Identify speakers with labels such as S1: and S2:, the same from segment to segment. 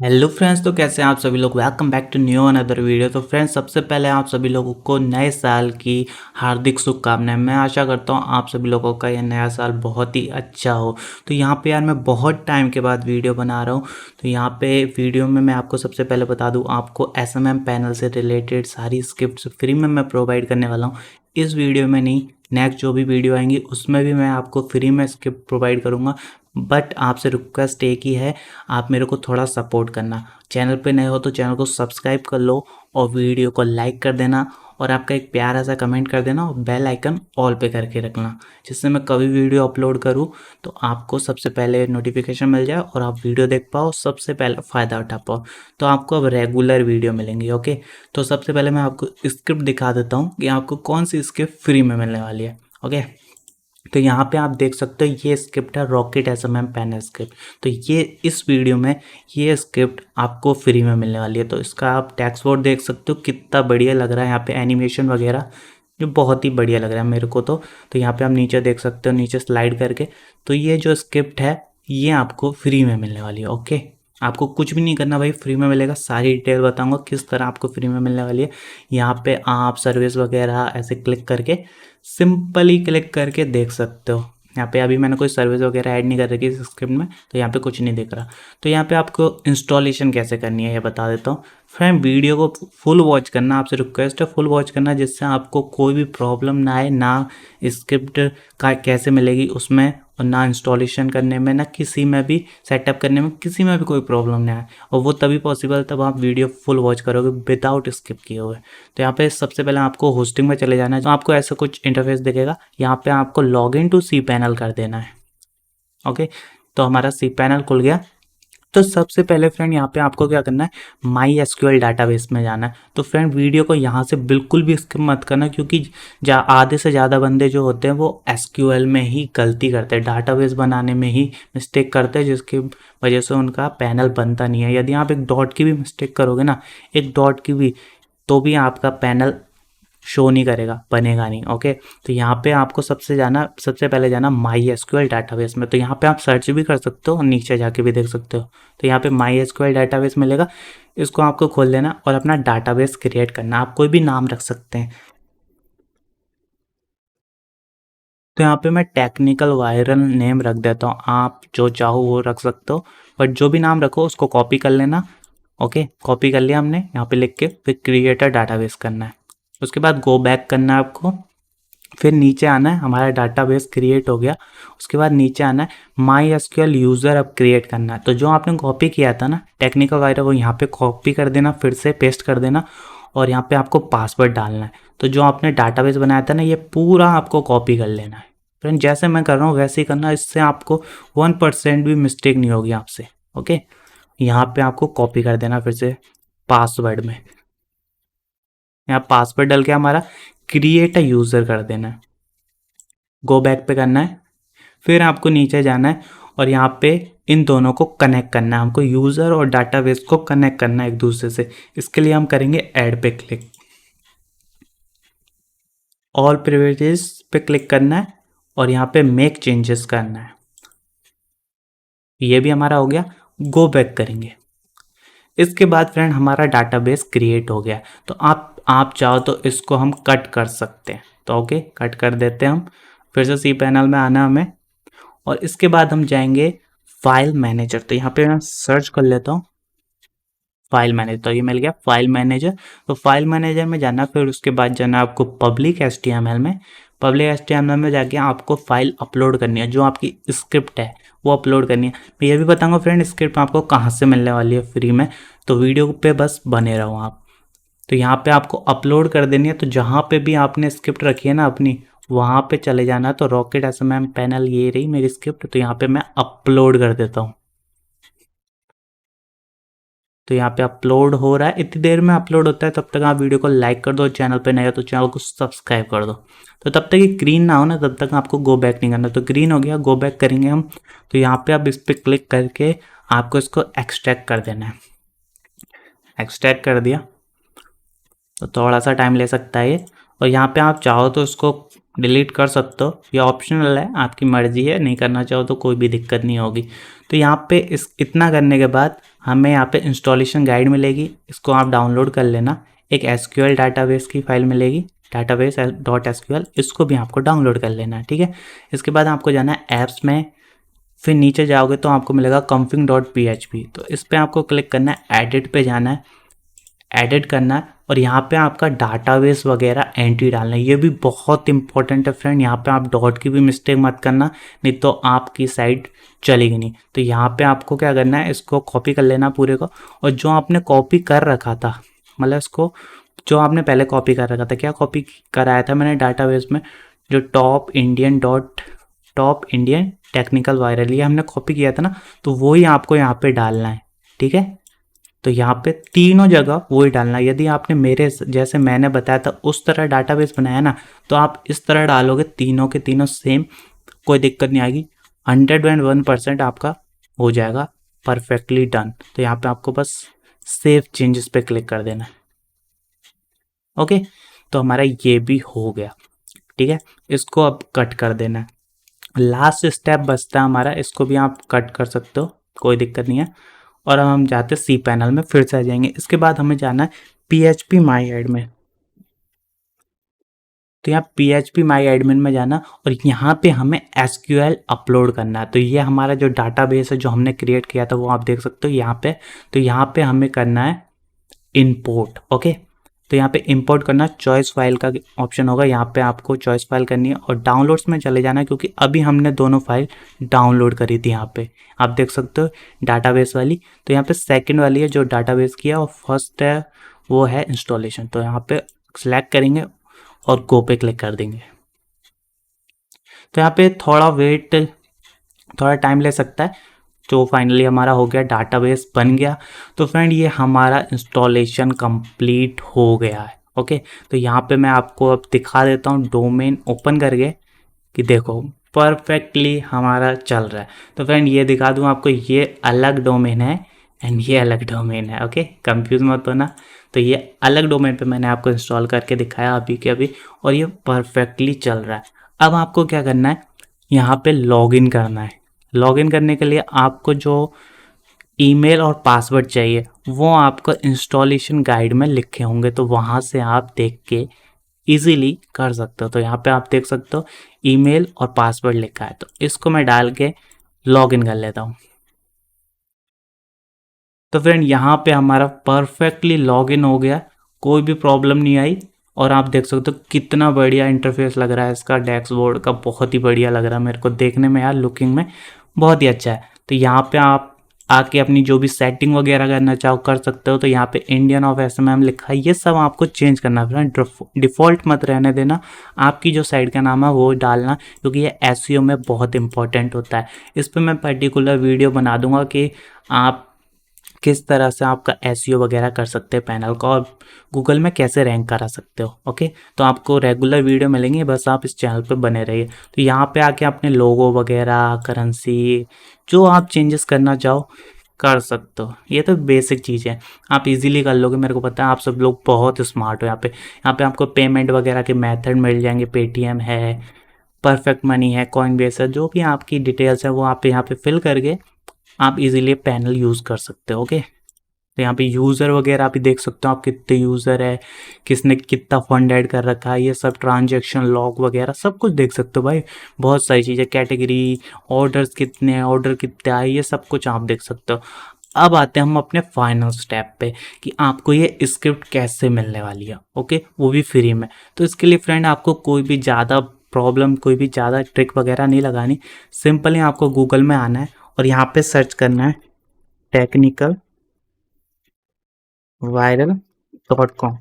S1: Hello friends, तो कैसे हैं आप सभी लोग। Welcome back to new another video. तो फ्रेंड्स, सबसे पहले आप सभी लोगों को नए साल की हार्दिक शुभकामनाएं। मैं आशा करता हूं आप सभी लोगों का यह नया साल बहुत ही अच्छा हो। तो यहाँ पे यार मैं बहुत टाइम के बाद वीडियो बना रहा हूँ। तो यहाँ पे वीडियो में मैं आपको सबसे पहले बता दूँ, आपको एसएमएम पैनल से रिलेटेड सारी स्क्रिप्ट्स फ्री में मैं प्रोवाइड करने वाला हूँ। इस वीडियो में नहीं, नेक्स्ट जो भी वीडियो आएंगी उसमें भी मैं आपको फ्री में स्क्रिप्ट प्रोवाइड करूँगा। बट आपसे रिक्वेस्ट एक ही है, आप मेरे को थोड़ा सपोर्ट करना। चैनल पे नए हो तो चैनल को सब्सक्राइब कर लो और वीडियो को लाइक कर देना, और आपका एक प्यारा सा कमेंट कर देना और बेल आइकन ऑल पे करके रखना, जिससे मैं कभी वीडियो अपलोड करूँ तो आपको सबसे पहले नोटिफिकेशन मिल जाए और आप वीडियो देख पाओ, सबसे पहले फ़ायदा उठा पाओ। तो आपको अब रेगुलर वीडियो मिलेंगी। ओके, तो सबसे पहले मैं आपको स्क्रिप्ट दिखा देता हूँ कि आपको कौन सी स्क्रिप्ट फ्री में मिलने वाली है। ओके, तो यहाँ पे आप देख सकते हो ये स्क्रिप्ट है रॉकेट एसएमएम पैनल स्क्रिप्ट। तो ये इस वीडियो में ये स्क्रिप्ट आपको फ्री में मिलने वाली है। तो इसका आप टेक्स्ट बोर्ड देख सकते हो, कितना बढ़िया लग रहा है। यहाँ पे एनिमेशन वगैरह जो बहुत ही बढ़िया लग रहा है मेरे को। तो यहाँ पे आप नीचे देख सकते हो, नीचे स्लाइड करके। तो ये जो स्क्रिप्ट है ये आपको फ्री में मिलने वाली है। ओके, आपको कुछ भी नहीं करना भाई, फ्री में मिलेगा। सारी डिटेल बताऊंगा किस तरह आपको फ्री में मिलने वाली है। यहाँ पे आप सर्विस वगैरह ऐसे क्लिक करके, सिंपली क्लिक करके देख सकते हो। यहाँ पे अभी मैंने कोई सर्विस वगैरह ऐड नहीं कर रखी इस स्क्रिप्ट में, तो यहाँ पे कुछ नहीं दिख रहा। तो यहाँ पे आपको इंस्टॉलेशन कैसे करनी है ये बता देता हूँ। फ्रेंड, वीडियो को फुल वॉच करना, आपसे रिक्वेस्ट है फुल वॉच करना, जिससे आपको कोई भी प्रॉब्लम ना आए, ना स्क्रिप्ट का कैसे मिलेगी उसमें, और ना इंस्टॉलेशन करने में, ना किसी में भी सेटअप करने में, किसी में भी कोई प्रॉब्लम ना आए। और वो तभी पॉसिबल तब आप वीडियो फुल वॉच करोगे विदाउट स्किप किए हुए। तो यहाँ पे सबसे पहले आपको होस्टिंग में चले जाना है। तो आपको ऐसा कुछ इंटरफेस दिखेगा, यहाँ पे आपको log in to cPanel कर देना है। ओके, तो हमारा सी पैनल खुल गया। तो सबसे पहले फ्रेंड यहाँ पे आपको क्या करना है, माई एसक्यूएल डाटाबेस में जाना है। तो फ्रेंड, वीडियो को यहाँ से बिल्कुल भी स्किप मत करना, क्योंकि आधे से ज़्यादा बंदे जो होते हैं वो एसक्यूएल में ही गलती करते हैं, डाटाबेस बनाने में ही मिस्टेक करते हैं, जिसकी वजह से उनका पैनल बनता नहीं है। यदि आप एक डॉट की भी मिस्टेक करोगे ना, एक डॉट की भी, तो भी आपका पैनल शो नहीं करेगा, बनेगा नहीं। ओके, तो यहाँ पे आपको सबसे पहले जाना माई एसक्यूएल डाटाबेस में। तो यहाँ पे आप सर्च भी कर सकते हो और नीचे जाके भी देख सकते हो। तो यहाँ पे माई एसक्यूएल डाटाबेस मिलेगा, इसको आपको खोल लेना और अपना डाटाबेस क्रिएट करना। आप कोई भी नाम रख सकते हैं। तो यहाँ पे मैं टेक्निकल वायरल नेम रख देता हूँ, आप जो चाहो वो रख सकते हो, बट जो भी नाम रखो उसको कॉपी कर लेना। ओके, कॉपी कर लिया हमने, यहाँ पे लिख के फिर क्रिएटर डाटाबेस करना है। उसके बाद गो बैक करना है आपको, फिर नीचे आना है, हमारा डाटाबेस क्रिएट हो गया। उसके बाद नीचे आना है, माई एसक्यूएल यूज़र अब क्रिएट करना है। तो जो आपने कॉपी किया था ना टेक्निकल वायरल, वो यहाँ पे कॉपी कर देना, फिर से पेस्ट कर देना, और यहाँ पे आपको पासवर्ड डालना है। तो जो आपने डाटाबेस बनाया था ना, ये पूरा आपको कॉपी कर लेना है। फ्रेंड, जैसे मैं कर रहा हूँ वैसे ही करना, इससे आपको 1% भी मिस्टेक नहीं होगी आपसे। ओके, यहाँ पे आपको कॉपी कर देना फिर से पासवर्ड में। यहाँ पासवर्ड डाल के हमारा क्रिएट अ यूज़र कर देना है, गो बैक पे करना है। फिर आपको नीचे जाना है और यहाँ पे इन दोनों को कनेक्ट करना है, हमको यूज़र और डाटाबेस को कनेक्ट करना है एक दूसरे से। इसके लिए हम करेंगे ऐड पे क्लिक, ऑल प्रिविलेजेस पे क्लिक करना है और यहाँ पे मेक चेंजेस करना है। ये भी हमारा हो गया, गो बैक करेंगे। इसके बाद फ्रेंड हमारा डाटाबेस क्रिएट हो गया। तो आप चाहो तो इसको हम कट कर सकते हैं। तो ओके, कट कर देते हैं हम। फिर से सी पैनल में आना हमें, और इसके बाद हम जाएंगे फाइल मैनेजर। तो यहाँ पे मैं सर्च कर लेता हूँ फाइल मैनेजर। तो ये मिल गया फाइल मैनेजर। तो फाइल मैनेजर में जाना, फिर उसके बाद जाना आपको पब्लिक HTML में। पब्लिक HTML में जाके आपको फाइल अपलोड करनी है, जो आपकी स्क्रिप्ट है वो अपलोड करनी है। मैं ये भी बताऊंगा फ्रेंड स्क्रिप्ट आपको कहाँ से मिलने वाली है फ्री में, तो वीडियो पे बस बने रहो आप। तो यहाँ पे आपको अपलोड कर देनी है। तो जहाँ पे भी आपने स्क्रिप्ट रखी है ना अपनी, वहाँ पे चले जाना। तो रॉकेट एसएमएम पैनल ये रही मेरी स्क्रिप्ट, तो यहाँ पे मैं अपलोड कर देता हूँ। तो यहाँ पे अपलोड हो रहा है, इतनी देर में अपलोड होता है। तब तक आप वीडियो को लाइक कर दो, चैनल पे नए हो तो चैनल को सब्सक्राइब कर दो। तो तब तक ये ग्रीन ना हो ना, तब तक आपको गो बैक नहीं करना। तो ग्रीन हो गया, गो बैक करेंगे हम। तो यहाँ पे आप इस पर क्लिक करके आपको इसको एक्सट्रैक्ट कर देना है। एक्सट्रैक्ट कर दिया, तो थोड़ा सा टाइम ले सकता है ये। और यहाँ पे आप चाहो तो इसको डिलीट कर सकते हो, ये ऑप्शनल है, आपकी मर्जी है, नहीं करना चाहो तो कोई भी दिक्कत नहीं होगी। तो यहाँ पे इतना करने के बाद हमें यहाँ पे इंस्टॉलेशन गाइड मिलेगी, इसको आप डाउनलोड कर लेना। एक एसक्यूएल डाटाबेस की फाइल मिलेगी, डाटाबेस डॉट एसक्यूएल, इसको भी आपको डाउनलोड कर लेना है, ठीक है। इसके बाद आपको जाना है ऐप्स में, फिर नीचे जाओगे तो आपको मिलेगा config.php, तो इस पर आपको क्लिक करना है, एडिट पे जाना है, एडिट करना है और यहाँ पे आपका डाटाबेस वगैरह एंट्री डालना है। ये भी बहुत इंपॉर्टेंट है फ्रेंड, यहाँ पे आप डॉट की भी मिस्टेक मत करना, नहीं तो आपकी साइट चलेगी नहीं। तो यहाँ पे आपको क्या करना है, इसको कॉपी कर लेना पूरे को, और जो आपने कॉपी कर रखा था, मतलब इसको जो आपने पहले कॉपी कर रखा था, क्या कॉपी कराया था मैंने डाटाबेस में, जो टॉप इंडियन टेक्निकल वायरल, ये हमने कॉपी किया था ना, तो वही आपको यहाँ पे डालना है, ठीक है। तो यहाँ पे तीनों जगह वही डालना है। यदि आपने मेरे जैसे मैंने बताया था उस तरह डाटाबेस बनाया ना, तो आप इस तरह डालोगे, तीनों के तीनों सेम, कोई दिक्कत नहीं आएगी, 101% आपका हो जाएगा परफेक्टली डन। तो यहाँ पे आपको बस सेव चेंजेस पे क्लिक कर देना है। ओके, तो हमारा ये भी हो गया, ठीक है। इसको अब कट कर देना है। लास्ट स्टेप बचता है हमारा, इसको भी आप कट कर सकते हो, कोई दिक्कत नहीं है। और अब हम जाते हैं सी पैनल में, फिर से आ जाएंगे। इसके बाद हमें जाना है PHP माई एडमिन। तो यहाँ PHP माई एडमिन में जाना और यहाँ पे हमें SQL अपलोड करना है। तो ये हमारा जो डाटाबेस है जो हमने क्रिएट किया था वो आप देख सकते हो यहाँ पे। तो यहाँ पे हमें करना है इंपोर्ट। ओके, तो यहाँ पे इंपोर्ट करना, चॉइस फाइल का ऑप्शन होगा, यहाँ पे आपको चॉइस फाइल करनी है और डाउनलोड्स में चले जाना है, क्योंकि अभी हमने दोनों फाइल डाउनलोड करी थी। यहाँ पे आप देख सकते हो डाटाबेस वाली, तो यहाँ पे सेकंड वाली है जो डाटाबेस की है, और फर्स्ट है वो है इंस्टॉलेशन। तो यहाँ पे सिलेक्ट करेंगे और गो पे क्लिक कर देंगे। तो यहाँ पे थोड़ा टाइम ले सकता है। जो फाइनली हमारा हो गया, डाटाबेस बन गया। तो फ्रेंड ये हमारा इंस्टॉलेशन कंप्लीट हो गया है। ओके, तो यहाँ पे मैं आपको अब दिखा देता हूँ डोमेन ओपन करके, कि देखो परफेक्टली हमारा चल रहा है। तो फ्रेंड ये दिखा दूँ आपको, ये अलग डोमेन है एंड ये अलग डोमेन है। ओके, कंफ्यूज मत होना। तो ये अलग डोमेन पे मैंने आपको इंस्टॉल करके दिखाया अभी के अभी, और ये परफेक्टली चल रहा है। अब आपको क्या करना है, यहाँ पे लॉगिन करना है। लॉगिन करने के लिए आपको जो ईमेल और पासवर्ड चाहिए वो आपको इंस्टॉलेशन गाइड में लिखे होंगे, तो वहाँ से आप देख के इजीली कर सकते हो। तो यहाँ पे आप देख सकते हो ईमेल और पासवर्ड लिखा है, तो इसको मैं डाल के लॉगिन कर लेता हूँ। तो फ्रेंड यहाँ पे हमारा परफेक्टली लॉगिन हो गया, कोई भी प्रॉब्लम नहीं आई। और आप देख सकते हो कितना बढ़िया इंटरफेस लग रहा है इसका, डैशबोर्ड का बहुत ही बढ़िया लग रहा है मेरे को देखने में यार, लुकिंग में बहुत ही अच्छा है। तो यहाँ पे आप आके अपनी जो भी सेटिंग वगैरह करना चाहो कर सकते हो। तो यहाँ पे इंडियन ऑफ SMM लिखा है, ये सब आपको चेंज करना है फ्रेंड, डिफ़ॉल्ट मत रहने देना। आपकी जो साइट का नाम है वो डालना, क्योंकि ये SEO में बहुत इंपॉर्टेंट होता है। इस पर मैं पर्टिकुलर वीडियो बना दूंगा कि आप किस तरह से आपका SEO वगैरह कर सकते हैं पैनल का, और गूगल में कैसे रैंक करा सकते हो। ओके, तो आपको रेगुलर वीडियो मिलेंगे, बस आप इस चैनल पे बने रहिए। तो यहाँ पे आके अपने लोगो वगैरह, करेंसी, जो आप चेंजेस करना चाहो कर सकते हो। ये तो बेसिक चीज़ है, आप इजीली कर लोगे, मेरे को पता है आप सब लोग बहुत स्मार्ट हो। यहाँ पे आपको पेमेंट वगैरह के मेथड मिल जाएंगे, पेटीएम है, परफेक्ट मनी है, कॉइनबेस है, जो भी आपकी डिटेल्स है वो आप यहाँ पे फिल करके आप इजीली पैनल यूज़ कर सकते हो। ओके, तो यहाँ पे यूज़र वगैरह आप देख सकते हो, आप कितने यूज़र है, किसने कितना फंड ऐड कर रखा है, ये सब ट्रांजैक्शन लॉग वगैरह सब कुछ देख सकते हो भाई। बहुत सारी चीज़ें, कैटेगरी, ऑर्डर्स कितने हैं, ऑर्डर कितने आए, ये सब कुछ आप देख सकते हो। अब आते हैं हम अपने फाइनल स्टेप पे, कि आपको ये स्क्रिप्ट कैसे मिलने वाली है। ओके, वो भी फ्री में। तो इसके लिए फ्रेंड आपको कोई भी ज़्यादा प्रॉब्लम, कोई भी ज़्यादा ट्रिक वगैरह नहीं लगानी। सिंपली आपको गूगल में आना है और यहाँ पे सर्च करना है टेक्निकल वायरल.com।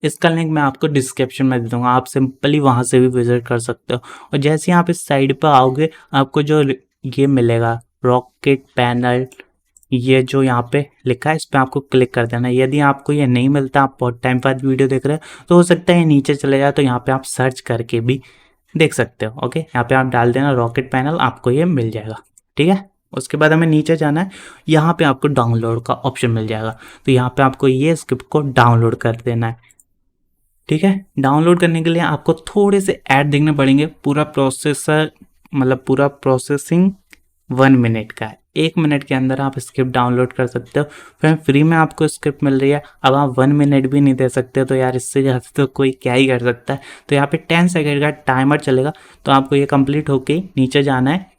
S1: इसका लिंक मैं आपको डिस्क्रिप्शन में दे दूंगा, आप सिंपली वहाँ से भी विजिट कर सकते हो। और जैसे ही आप इस साइड पर आओगे, आपको जो ये मिलेगा रॉकेट पैनल, ये जो यहाँ पे लिखा है, इस पर आपको क्लिक कर देना है। यदि आपको ये नहीं मिलता, आप बहुत टाइम बाद वीडियो देख रहे हो, तो हो सकता है ये नीचे चले जाए, तो यहाँ पे आप सर्च करके भी देख सकते हो। ओके, यहाँ पे आप डाल देना रॉकेट पैनल, आपको ये मिल जाएगा, ठीक है। उसके बाद हमें नीचे जाना है, यहाँ पे आपको डाउनलोड का ऑप्शन मिल जाएगा। तो यहाँ पे आपको ये स्क्रिप्ट को डाउनलोड कर देना है। ठीक है। डाउनलोड करने के लिए आपको थोड़े से ऐड देखने पड़ेंगे। पूरा प्रोसेसर मतलब पूरा प्रोसेसिंग 1 मिनट का है। 1 मिनट के अंदर आप स्क्रिप्ट डाउनलोड कर सकते हो। फिर फ्री में आपको स्क्रिप्ट मिल रही है। अब आप 1 मिनट भी नहीं दे सकते तो यार इससे ज़्यादा तो कोई क्या ही कर सकता है। तो यहाँ पे 10 सेकेंड का टाइमर चलेगा। तो आपको ये कंप्लीट होके नीचे जाना है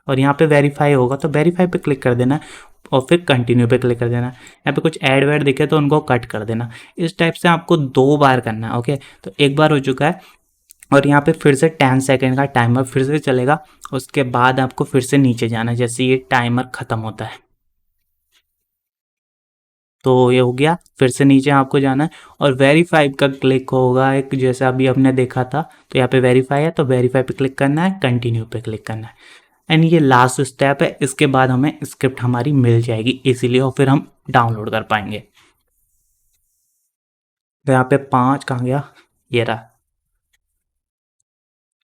S1: और यहाँ पे वेरीफाई होगा तो वेरीफाई पे क्लिक कर देना है और फिर कंटिन्यू पे क्लिक कर देना। यहाँ पे कुछ ऐड वैड दिखे तो उनको कट कर देना। इस टाइप से आपको 2 बार करना है। ओके, तो एक बार हो चुका है और यहाँ पे फिर से 10 सेकेंड का टाइमर फिर से चलेगा। उसके बाद आपको फिर से नीचे जाना है जैसे ये टाइमर ख़त्म होता है। तो ये हो गया। फिर से नीचे आपको जाना है और वेरीफाई का क्लिक होगा एक, जैसे अभी हमने देखा था। तो यहाँ पे वेरीफाई है तो वेरीफाई पे क्लिक करना है, कंटिन्यू पे क्लिक करना है। एंड ये लास्ट स्टेप है। इसके बाद हमें स्क्रिप्ट हमारी मिल जाएगी इसीलिए और फिर हम डाउनलोड कर पाएंगे। तो यहाँ पे 5 कहाँ गया, ये रहा।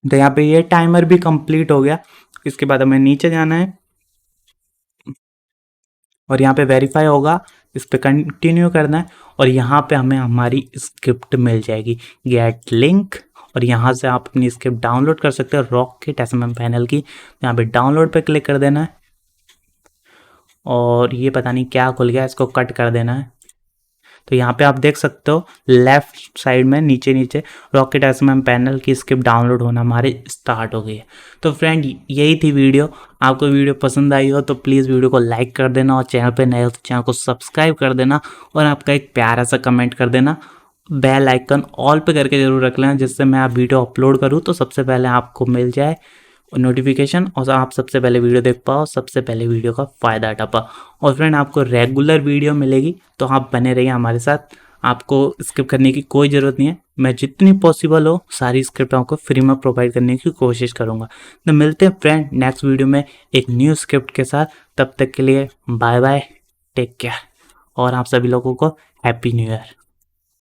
S1: तो यहाँ पे ये टाइमर भी कंप्लीट हो गया। इसके बाद हमें नीचे जाना है और यहाँ पे वेरीफाई होगा, इस पे कंटिन्यू करना है और यहाँ पे हमें हमारी स्क्रिप्ट मिल जाएगी, गेट लिंक। और यहाँ से आप अपनी स्क्रिप्ट डाउनलोड कर सकते हो रॉकेट एसएमएम पैनल की। यहाँ पे डाउनलोड पे क्लिक कर देना है और ये पता नहीं क्या खुल गया, इसको कट कर देना है। तो यहाँ पे आप देख सकते हो लेफ्ट साइड में नीचे नीचे रॉकेट एसएमएम पैनल की स्क्रिप्ट डाउनलोड होना हमारे स्टार्ट हो गई है। तो फ्रेंड यही थी वीडियो। आपको वीडियो पसंद आई हो तो प्लीज़ वीडियो को लाइक कर देना और चैनल पे नए हो तो चैनल को सब्सक्राइब कर देना और आपका एक प्यारा सा कमेंट कर देना। बेल आइकन ऑल पे करके जरूर रख लेना जिससे मैं आप वीडियो अपलोड करूँ तो सबसे पहले आपको मिल जाए नोटिफिकेशन और आप सबसे पहले वीडियो देख पाओ, सबसे पहले वीडियो का फ़ायदा उठा पाओ। और फ्रेंड आपको रेगुलर वीडियो मिलेगी तो आप बने रहिए हमारे साथ। आपको स्किप करने की कोई ज़रूरत नहीं है। मैं जितनी पॉसिबल हो सारी स्क्रिप्ट आपको फ्री में प्रोवाइड करने की कोशिश करूँगा। तो मिलते हैं फ्रेंड नेक्स्ट वीडियो में एक न्यू स्क्रिप्ट के साथ। तब तक के लिए बाय बाय, टेक केयर और आप सभी लोगों को हैप्पी न्यू ईयर।